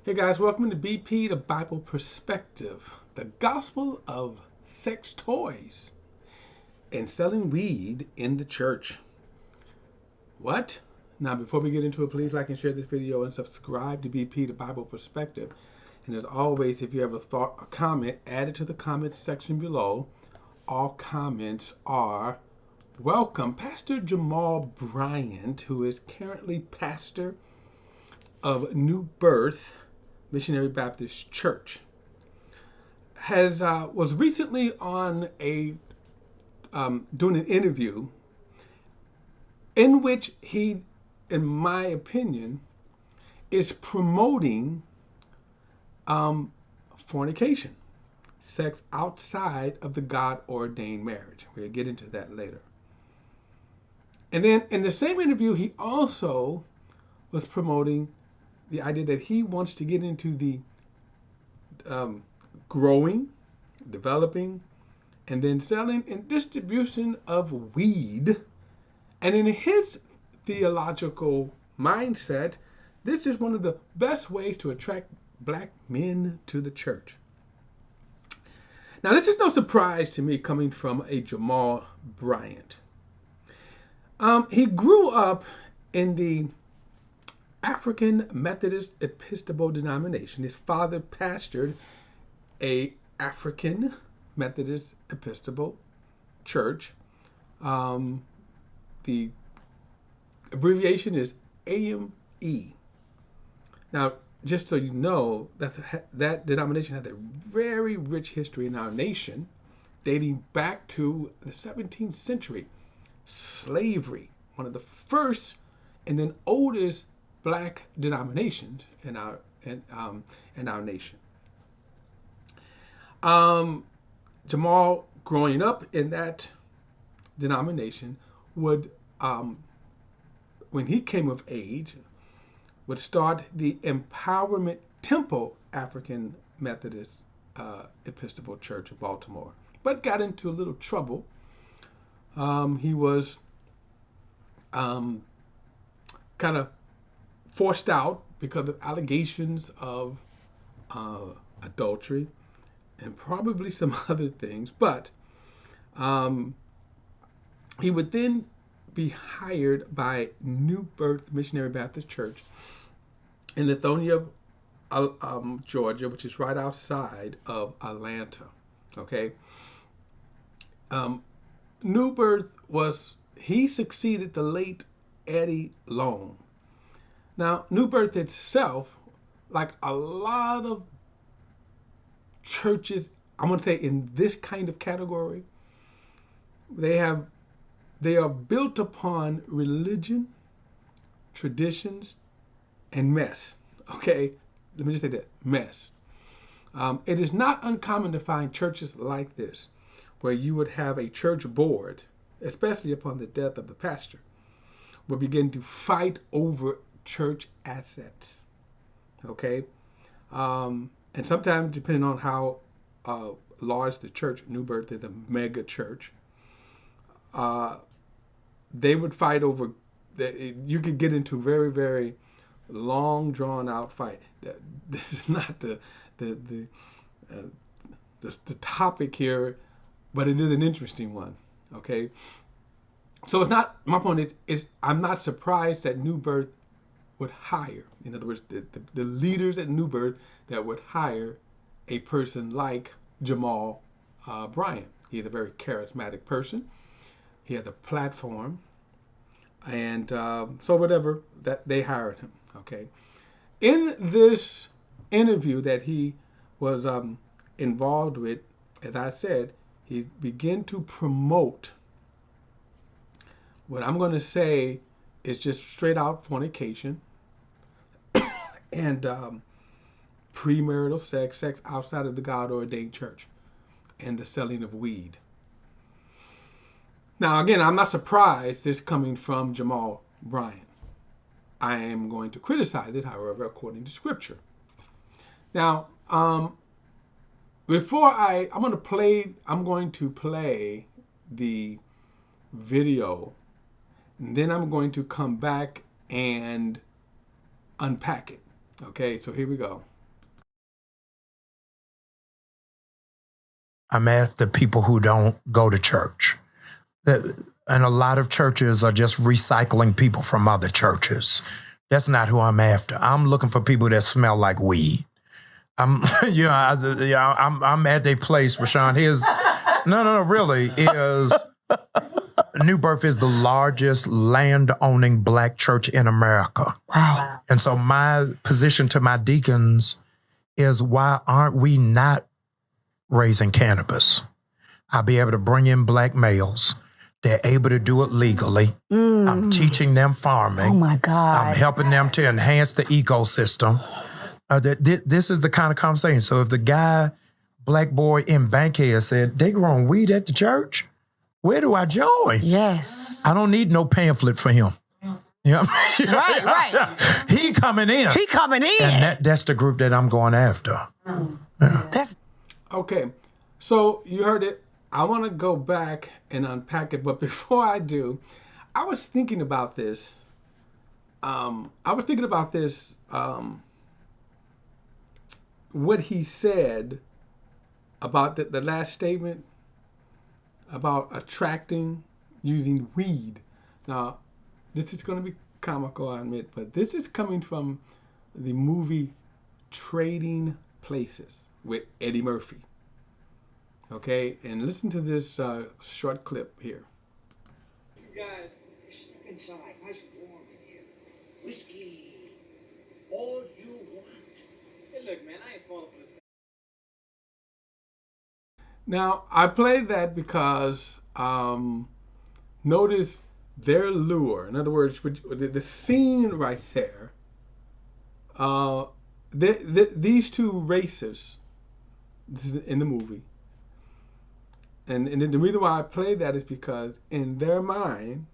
Hey guys, welcome to BP, the Bible Perspective, the gospel of sex toys and selling weed in the church. What? Now, before we get into it, please like and share this video and subscribe to BP, the Bible Perspective. And as always, if you have a thought or comment, add it to the comments section below. All comments are welcome. Pastor Jamal Bryant, who is currently pastor of New Birth Missionary Baptist Church, was recently on a doing an interview in which he, in my opinion, is promoting fornication, sex outside of the God-ordained marriage. We'll get into that later. And then in the same interview, he also was promoting the idea that he wants to get into the growing, developing, and then selling and distribution of weed. And in his theological mindset, this is one of the best ways to attract black men to the church. Now, this is no surprise to me coming from a Jamal Bryant. He grew up in the African Methodist Episcopal denomination. His father pastored a African Methodist Episcopal church. The abbreviation is AME. Now, just so you know, that denomination has a very rich history in our nation, dating back to the 17th century. Slavery, one of the first and then oldest black denominations in our nation. Jamal, growing up in that denomination, would, when he came of age, would start the Empowerment Temple African Methodist Episcopal Church of Baltimore, but got into a little trouble. He was kind of forced out because of allegations of adultery and probably some other things. But he would then be hired by New Birth Missionary Baptist Church in Lithonia, Georgia, which is right outside of Atlanta. Okay. New Birth he succeeded the late Eddie Long. Now, New Birth itself, like a lot of churches, I'm going to say in this kind of category, they are built upon religion, traditions, and mess. Okay, let me just say that, mess. It is not uncommon to find churches like this, where you would have a church board, especially upon the death of the pastor, will begin to fight over church assets. Okay, and sometimes depending on how large the church, New Birth is a mega church, they would fight over. You could get into very, very long, drawn out fight. This is not the topic here, but it is an interesting one. Okay, so it's not, my point is I'm not surprised that New Birth would hire, in other words, the leaders at New Birth that would hire a person like Jamal Bryant. He's a very charismatic person. He has a platform, and so whatever, that they hired him. Okay, in this interview that he was involved with, as I said, he began to promote what I'm going to say is just straight out fornication and premarital sex outside of the God-ordained church, and the selling of weed. Now, again, I'm not surprised this coming from Jamal Bryant. I am going to criticize it, however, according to Scripture. Now, I'm going to play the video, and then I'm going to come back and unpack it. Okay, so here we go. I'm after people who don't go to church. And a lot of churches are just recycling people from other churches. That's not who I'm after. I'm looking for people that smell like weed. I'm at a place, Rashawn. Really, New Birth is the largest land-owning black church in America. Wow. And so my position to my deacons is, why aren't we not raising cannabis? I'll be able to bring in black males. They're able to do it legally. I'm teaching them farming. Oh, my God. I'm helping them to enhance the ecosystem. This is the kind of conversation. So if the guy, black boy in Bankhead said, they growing weed at the church, where do I join? Yes. I don't need no pamphlet for him. Yeah. Right. He coming in. And that's the group that I'm going after. Yeah. Okay. So you heard it. I want to go back and unpack it. But before I do, I was thinking about this. What he said about the last statement about attracting using weed. Now, this is going to be comical, I admit, but this is coming from the movie Trading Places with Eddie Murphy. Okay, and listen to this short clip here. You guys, step inside. Nice and warm in here. Whiskey. All you want. Hey, look, man, I ain't falling for this. Now, I played that because notice their lure. In other words, the scene right there. These two races, this is in the movie. And the reason why I played that is because in their mind,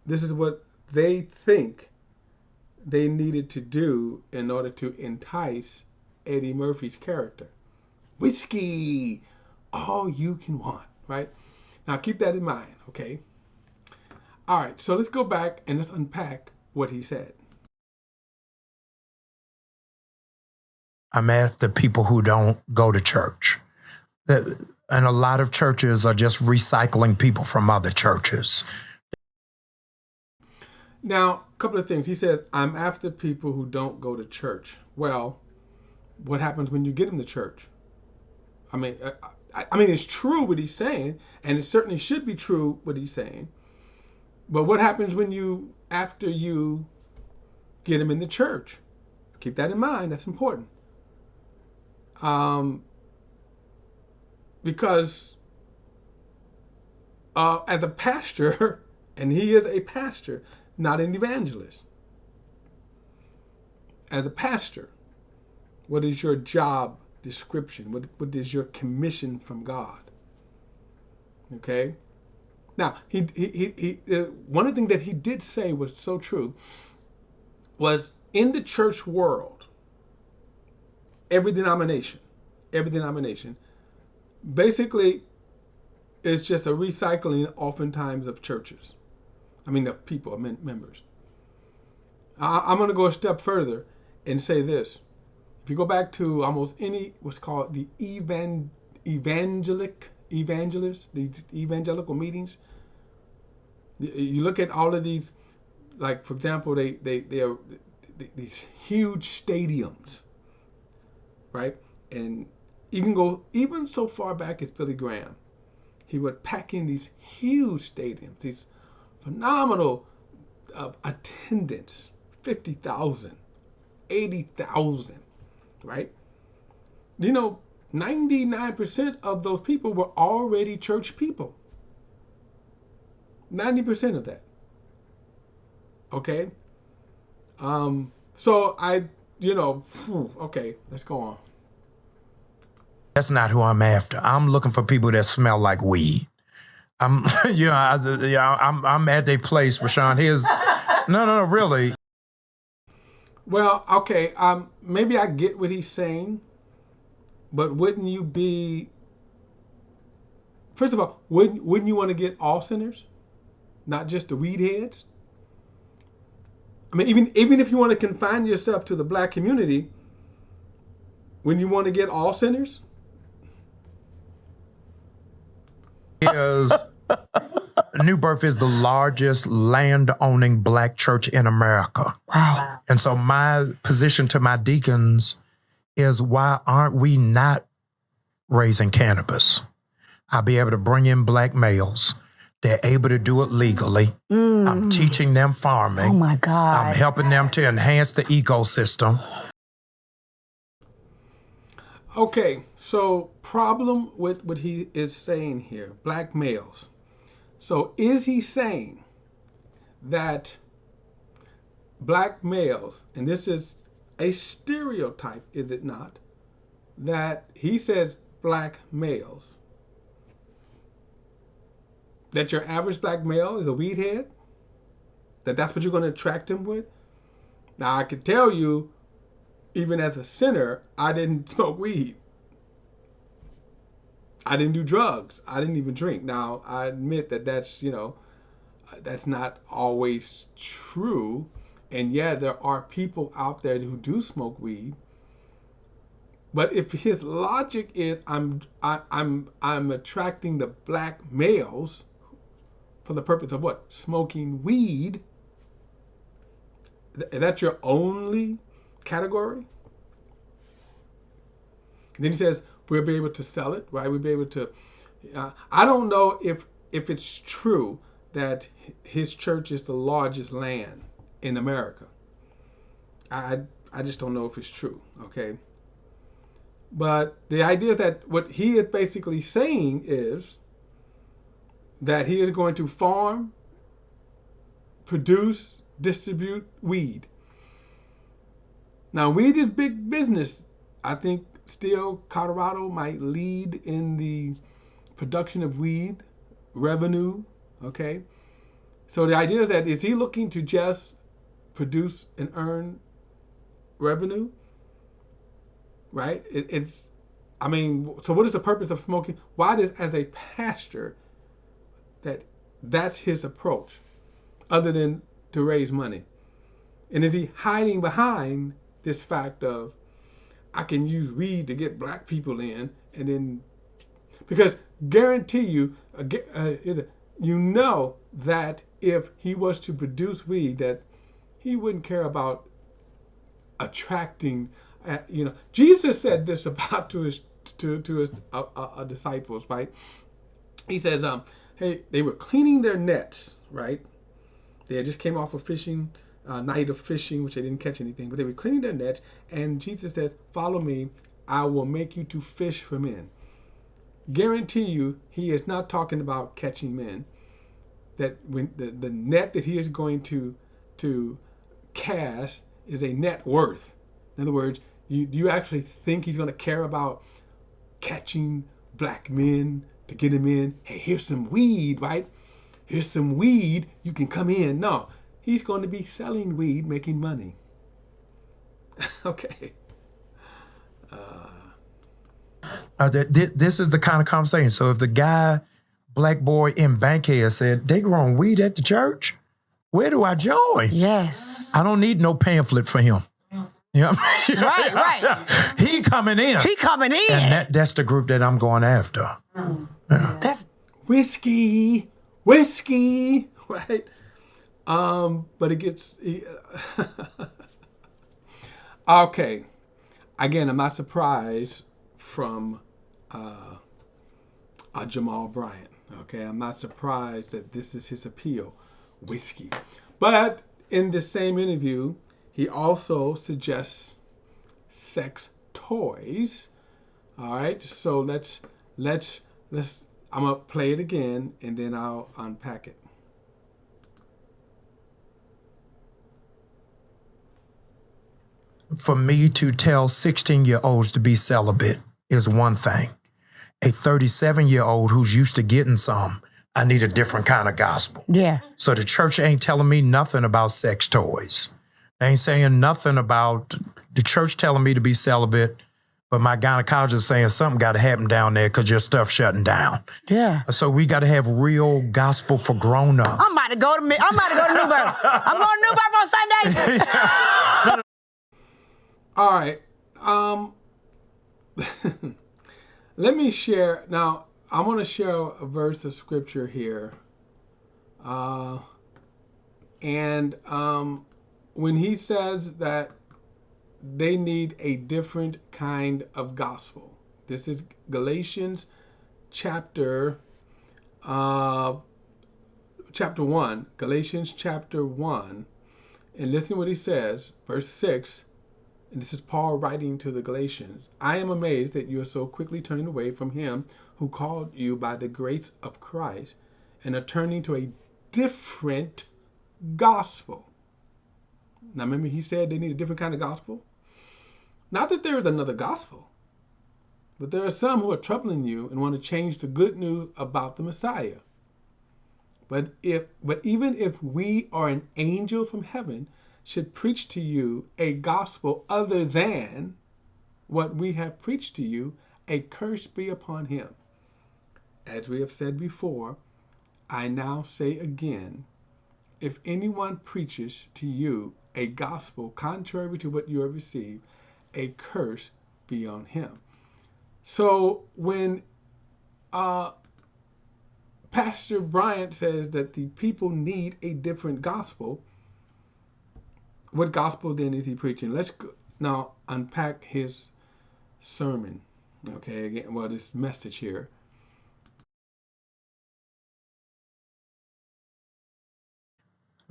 this is what they think they needed to do in order to entice Eddie Murphy's character. Whiskey, all you can want, right? Now keep that in mind, okay? All right, so let's go back and let's unpack what he said. I'm after people who don't go to church. And a lot of churches are just recycling people from other churches. Now, a couple of things. He says, I'm after people who don't go to church. Well, what happens when you get them to church? I mean, it's true what he's saying, and it certainly should be true what he's saying. But what happens after you get them in the church? Keep that in mind. That's important. Because as a pastor, and he is a pastor, not an evangelist. As a pastor, what is your job description? What is your commission from God? Okay. Now, he one of the things that he did say was so true was, in the church world, every denomination, basically it's just a recycling oftentimes of churches. I mean, of people, of members. I'm going to go a step further and say this. If you go back to almost any what's called the evangelical meetings, you look at all of these, like for example, they are these huge stadiums, right? And you can go even so far back as Billy Graham. He would pack in these huge stadiums, these phenomenal attendance, 50,000, 80,000, right? 99% of those people were already church people. 90% of that. Okay? So okay, let's go on. That's not who I'm after. I'm looking for people that smell like weed. I'm at a place, Rashawn. Really. Well, okay, maybe I get what he's saying, but wouldn't you be? First of all, wouldn't you want to get all sinners, not just the weed heads? I mean, even if you want to confine yourself to the black community, wouldn't you want to get all sinners? is New Birth is the largest land-owning black church in America. Wow. And so my position to my deacons is, why aren't we not raising cannabis? I'll be able to bring in black males. They're able to do it legally. I'm teaching them farming. Oh my God. I'm helping them to enhance the ecosystem. Okay, so problem with what he is saying here, black males. So is he saying that black males, and this is a stereotype, is it not, that he says black males, that your average black male is a weed head? That's what you're going to attract him with? Now, I can tell you, even as a sinner, I didn't smoke weed. I didn't do drugs. I didn't even drink. Now, I admit that that's not always true. And yeah, there are people out there who do smoke weed. But if his logic is I'm attracting the black males for the purpose of what? Smoking weed. That's your only category? And then he says we'll be able to sell it, right? We'll be able to. I don't know if it's true that his church is the largest land in America. I just don't know if it's true. Okay. But the idea that what he is basically saying is that he is going to farm, produce, distribute weed. Now, weed is big business. I think still Colorado might lead in the production of weed revenue. Okay. So the idea is that, is he looking to just produce and earn revenue? Right? So what is the purpose of smoking? Why does, as a pastor, that's his approach, other than to raise money? And is he hiding behind this fact of, I can use weed to get black people in, and then, because guarantee you, you know that if he was to produce weed, that he wouldn't care about attracting. Jesus said this about to his disciples, right? He says, hey, they were cleaning their nets, right? They had just came off a fishing night of fishing, which they didn't catch anything, but they were cleaning their nets, and Jesus says, "Follow me, I will make you to fish for men." Guarantee you, he is not talking about catching men. That when the net that he is going to cast is a net worth. In other words, do you actually think he's going to care about catching black men to get him in? Hey, here's some weed, right? Here's some weed, you can come in. No, he's going to be selling weed, making money. Okay. This is the kind of conversation. So if the guy, black boy in Bankhead, said, they growing weed at the church, where do I join? Yes. I don't need no pamphlet for him. You know what I mean? Right. He coming in. And that's the group that I'm going after. Yeah. That's whiskey, right? But it gets okay. Again, I'm not surprised from Jamal Bryant. Okay, I'm not surprised that this is his appeal, whiskey. But in the same interview, he also suggests sex toys. All right, so let's I'm gonna play it again and then I'll unpack it. For me to tell 16-year-olds to be celibate is one thing. A 37-year-old who's used to getting some, I need a different kind of gospel. Yeah. So the church ain't telling me nothing about sex toys. They ain't saying nothing about the church telling me to be celibate, but my gynecologist saying something got to happen down there because your stuff's shutting down. Yeah. So we got to have real gospel for grown-ups. I'm about to go to New Birth. I'm going to New Birth on Sunday. All right. Let me share now. I want to share a verse of scripture here. And when he says that they need a different kind of gospel, this is Galatians chapter 1. Galatians chapter 1. And listen to what he says, verse 6. And this is Paul writing to the Galatians. I am amazed that you are so quickly turning away from him who called you by the grace of Christ and are turning to a different gospel. Now remember he said they need a different kind of gospel? Not that there is another gospel, but there are some who are troubling you and want to change the good news about the Messiah. But even if we or an angel from heaven should preach to you a gospel other than what we have preached to you, a curse be upon him. As we have said before, I now say again, if anyone preaches to you a gospel contrary to what you have received, a curse be on him. So when Pastor Bryant says that the people need a different gospel, what gospel then is he preaching? Let's now unpack his sermon. Okay, again, well, this message here.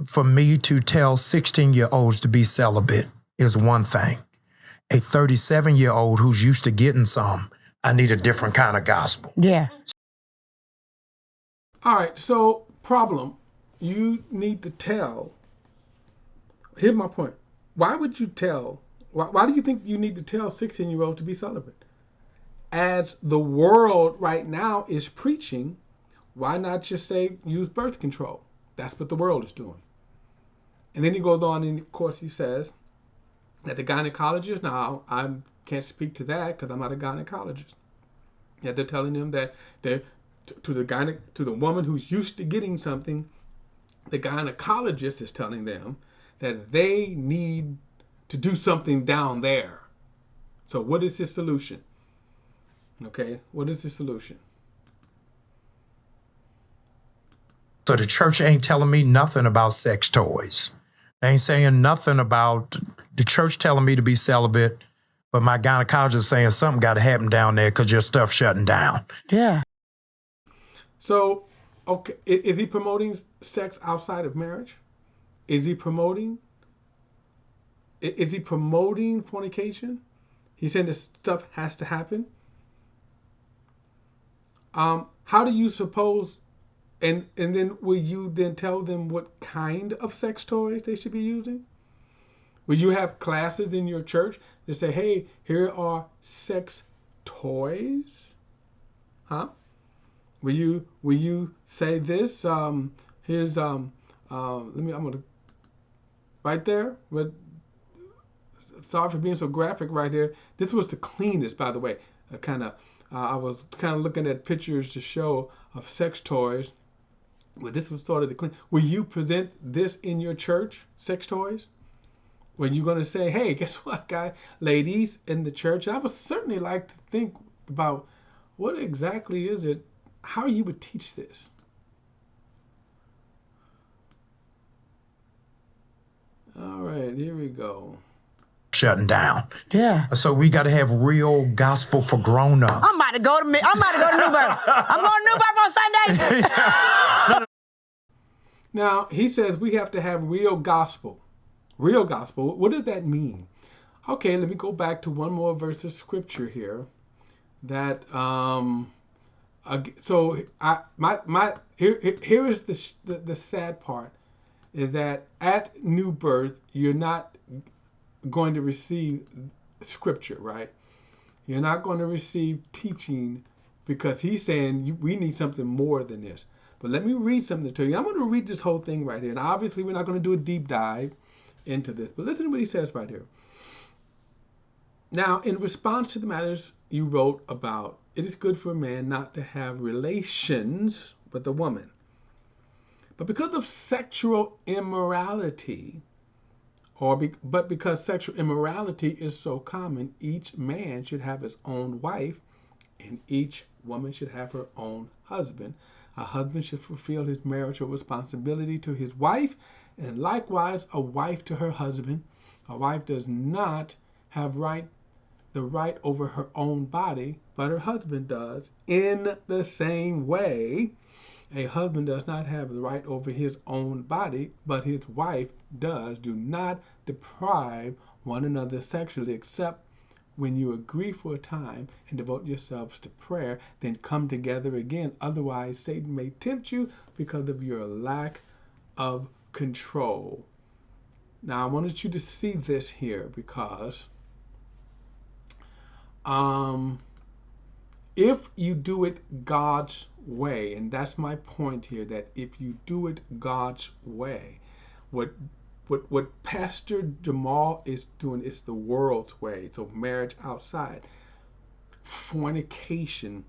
For me to tell 16-year-olds to be celibate is one thing. A 37-year-old who's used to getting some, I need a different kind of gospel. Yeah. All right, so problem. You need to tell. Here's my point. Why would you tell? Why do you think you need to tell 16-year-olds to be celibate? As the world right now is preaching, why not just say use birth control? That's what the world is doing. And then he goes on, and of course he says that the gynecologist, now I can't speak to that because I'm not a gynecologist, that they're telling them that they're to the woman who's used to getting something, the gynecologist is telling them that they need to do something down there. So what is his solution? Okay, what is the solution? So the church ain't telling me nothing about sex toys. They ain't saying nothing about the church telling me to be celibate, but my gynecologist saying something got to happen down there because your stuff's shutting down. Yeah. So, okay, is he promoting sex outside of marriage? Is he promoting fornication? He's saying this stuff has to happen. How do you suppose? And then will you then tell them what kind of sex toys they should be using? Will you have classes in your church that say, hey, here are sex toys? Huh? Will you say this? Here's I'm gonna right there. But sorry for being so graphic right here. This was the cleanest, by the way. I was kind of looking at pictures to show of sex toys. Well, this was sort of the clean. Will you present this in your church, sex toys? Were you going to say, hey, guess what, guys, ladies in the church? I would certainly like to think about what exactly is it, how you would teach this. All right, here we go. Shutting down. Yeah. So we got to have real gospel for grown-ups. I'm about to go to New Birth. I'm going to New Birth on Sunday. Now, he says we have to have real gospel. Real gospel. What does that mean? Okay, let me go back to one more verse of scripture here. That here is the sad part, is that at new birth you're not going to receive scripture, right? You're not going to receive teaching, because he's saying we need something more than this. But let me read something to you. I'm going to read this whole thing right here. And obviously we're not going to do a deep dive into this, but listen to what he says right here. Now, in response to the matters you wrote about, it is good for a man not to have relations with a woman. But because of sexual immorality, but because sexual immorality is so common, each man should have his own wife and each woman should have her own husband. A husband should fulfill his marital responsibility to his wife, and likewise a wife to her husband. A wife does not have the right over her own body, but her husband does. In the same way, a husband does not have the right over his own body, but his wife does. Do not deprive one another sexually, except when you agree for a time and devote yourselves to prayer, then come together again. Otherwise, Satan may tempt you because of your lack of control. Now, I wanted you to see this here because if you do it God's way, and that's my point here, that if you do it God's way, what Pastor Jamal is doing is the world's way. So marriage outside, fornication,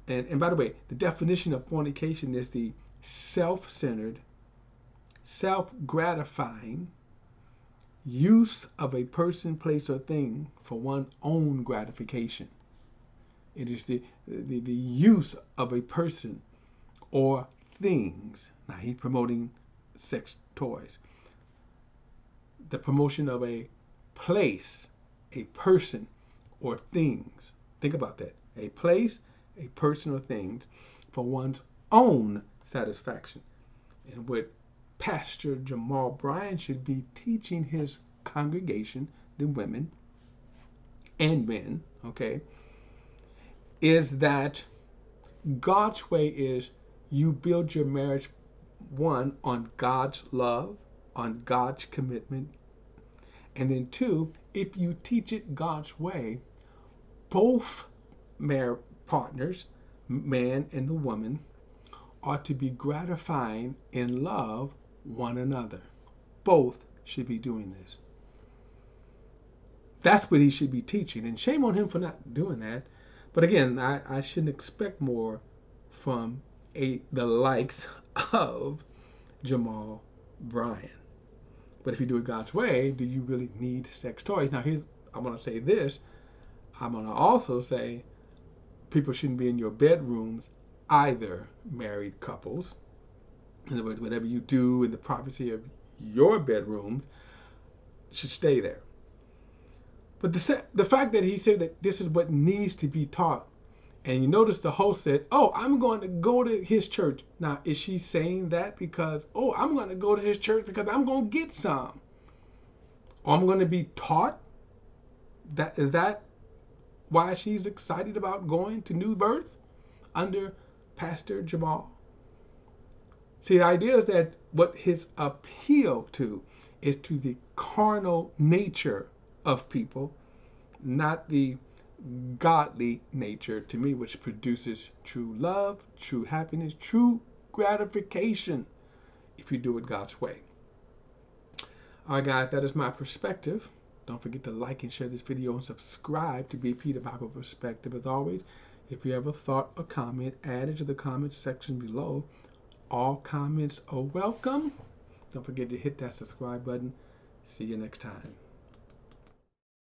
and by the way, the definition of fornication is the self-centered, self-gratifying use of a person, place, or thing for one's own gratification. It is the use of a person or things. Now he's promoting sex toys. The promotion of a place, a person, or things. Think about that. A place, a person, or things for one's own satisfaction. And what Pastor Jamal Bryant should be teaching his congregation, the women and men, okay, is that God's way is you build your marriage, one, on God's love, on God's commitment, and then two, if you teach it God's way, both partners, man and the woman, are to be gratifying in love one another. Both should be doing this. That's what he should be teaching, and shame on him for not doing that. But again, I shouldn't expect more from the likes of Jamal Bryant. But if you do it God's way, do you really need sex toys? Now, I'm going to say this. I'm going to also say people shouldn't be in your bedrooms, either, married couples. In other words, whatever you do in the privacy of your bedrooms should stay there. But the fact that he said that this is what needs to be taught, and you notice the host said, oh, I'm going to go to his church. Now, is she saying that because, oh, I'm going to go to his church because I'm going to get some? Or I'm going to be taught? Is that why she's excited about going to New Birth under Pastor Jamal? See, the idea is that what his appeal to is to the carnal nature of people, not the godly nature, to me, which produces true love, true happiness, true gratification if you do it God's way. All right, guys, that is my perspective. Don't forget to like and share this video and subscribe to BP the Bible Perspective. As always, if you have a thought or comment, add it to the comments section below. All comments are welcome. Don't forget to hit that subscribe button. See you next time.